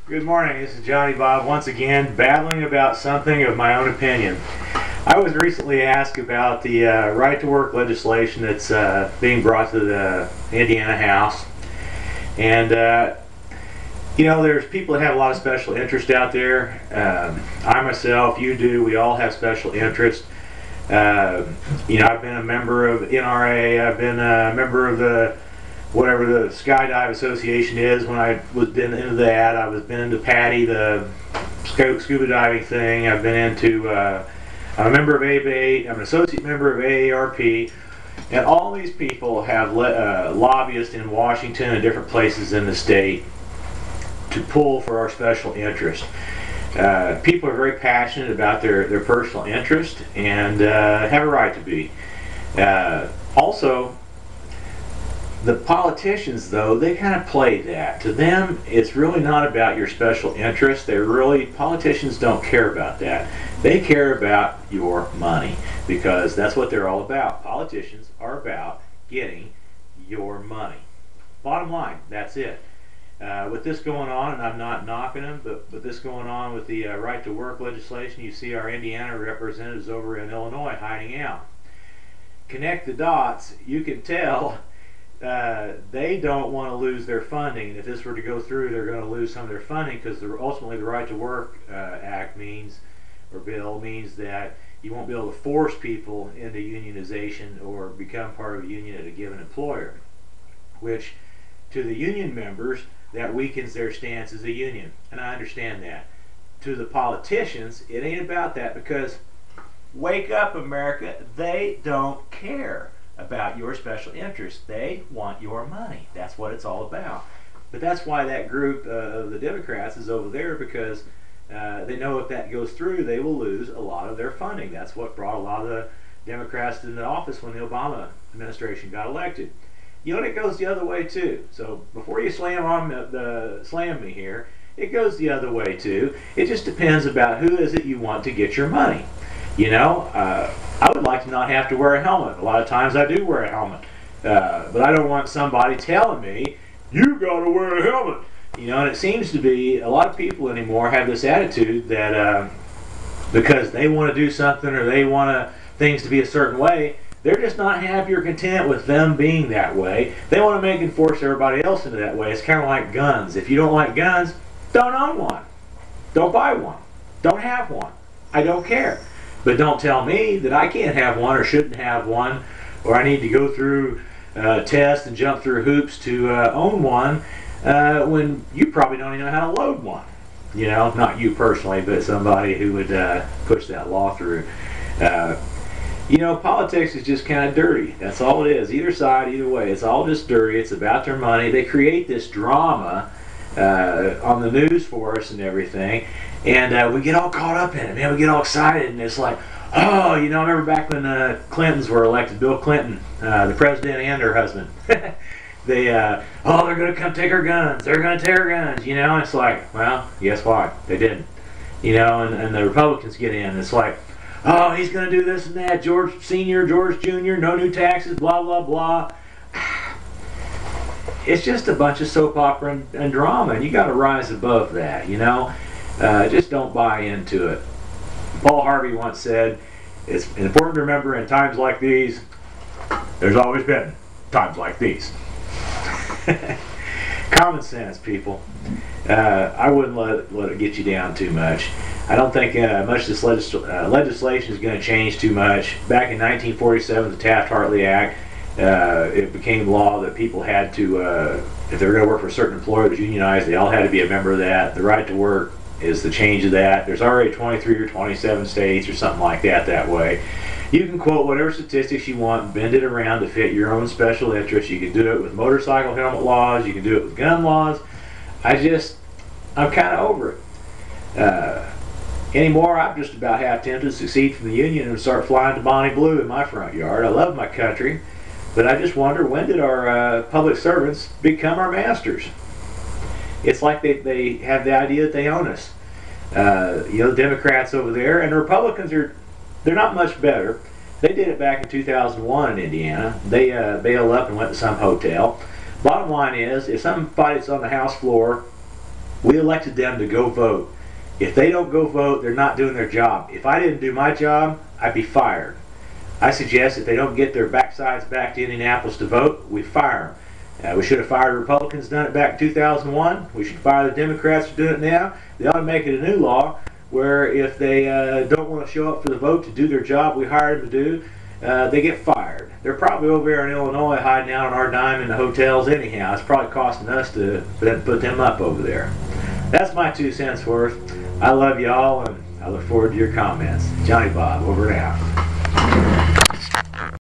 Good morning, this is Johnny Bob once again babbling about something of my own opinion. I was recently asked about the right to work legislation that's being brought to the Indiana House. And you know, there's people that have a lot of special interest out there. I myself, you do, we all have special interest. You know, I've been a member of NRA, I've been a member of the whatever the skydive association is. When I was been into that, I was been into PADI, the scuba diving thing. I've been into I'm a member of ABA, I'm an associate member of AARP, and all these people have lobbyists in Washington and different places in the state to pull for our special interest. People are very passionate about their personal interest and have a right to be. Also, the politicians, though, they kind of play that. To them, it's really not about your special interest. Politicians don't care about that. They care about your money, because that's what they're all about. Politicians are about getting your money. Bottom line, that's it. With this going on, and I'm not knocking them, but with this going on with the right to work legislation, you see our Indiana representatives over in Illinois hiding out. Connect the dots, you can tell they don't want to lose their funding. And if this were to go through, they're going to lose some of their funding, because ultimately the Right to Work Act means, or bill means, that you won't be able to force people into unionization or become part of a union at a given employer, which to the union members, that weakens their stance as a union, and I understand that. To the politicians, it ain't about that, because wake up, America, they don't care about your special interest. They want your money. That's what it's all about. But that's why that group of the Democrats is over there, because they know if that goes through, they will lose a lot of their funding. That's what brought a lot of the Democrats into office when the Obama administration got elected. You know, and it goes the other way too. So before you slam me here, it goes the other way too. It just depends about who is it you want to get your money. You know, I would like to not have to wear a helmet. A lot of times I do wear a helmet, but I don't want somebody telling me, you gotta wear a helmet. You know, and it seems to be a lot of people anymore have this attitude that because they want to do something, or they want things to be a certain way, they're just not happy or content with them being that way. They want to make and force everybody else into that way. It's kind of like guns. If you don't like guns, don't own one. Don't buy one. Don't have one. I don't care. But don't tell me that I can't have one or shouldn't have one, or I need to go through tests and jump through hoops to own one, when you probably don't even know how to load one. You know, not you personally, but somebody who would push that law through. You know, politics is just kind of dirty. That's all it is. Either side, either way, it's all just dirty. It's about their money. They create this drama on the news for us and everything, and we get all caught up in it. Man, we get all excited, and it's like, oh, you know, I remember back when the Clintons were elected, Bill Clinton, the president and her husband. They're going to come take our guns. They're going to take our guns. You know, and it's like, well, guess what? They didn't. You know, and the Republicans get in. It's like, oh, he's going to do this and that. George Sr., George Jr., no new taxes, blah, blah, blah. It's just a bunch of soap opera and drama, and you got to rise above that, you know. Just don't buy into it. Paul Harvey once said, it's important to remember in times like these, there's always been times like these. Common sense, people. I wouldn't let it get you down too much. I don't think much of this legislation is going to change too much. Back in 1947, the Taft-Hartley Act, it became law that people had to, if they were going to work for a certain employer that was unionized, they all had to be a member of that. The right to work is the change of that. There's already 23 or 27 states or something like that way. You can quote whatever statistics you want, bend it around to fit your own special interests. You can do it with motorcycle helmet laws. You can do it with gun laws. I'm kind of over it. Anymore, I'm just about half tempted to secede from the union and start flying to Bonnie Blue in my front yard. I love my country, but I just wonder, when did our public servants become our masters? It's like they have the idea that they own us. You know, the Democrats over there, and the Republicans they're not much better. They did it back in 2001 in Indiana. They bailed up and went to some hotel. Bottom line is, if somebody's on the House floor We elected them to go vote. If they don't go vote, they're not doing their job. If I didn't do my job, I'd be fired. I suggest if they don't get their backsides back to Indianapolis to vote, we fire them. We should have fired Republicans, done it back in 2001. We should fire the Democrats for doing it now. They ought to make it a new law where if they don't want to show up for the vote to do their job we hired them to do, they get fired. They're probably over there in Illinois hiding out on our dime in the hotels anyhow. It's probably costing us to put them up over there. That's my 2 cents worth. I love y'all, and I look forward to your comments. Johnny Bob, over and out.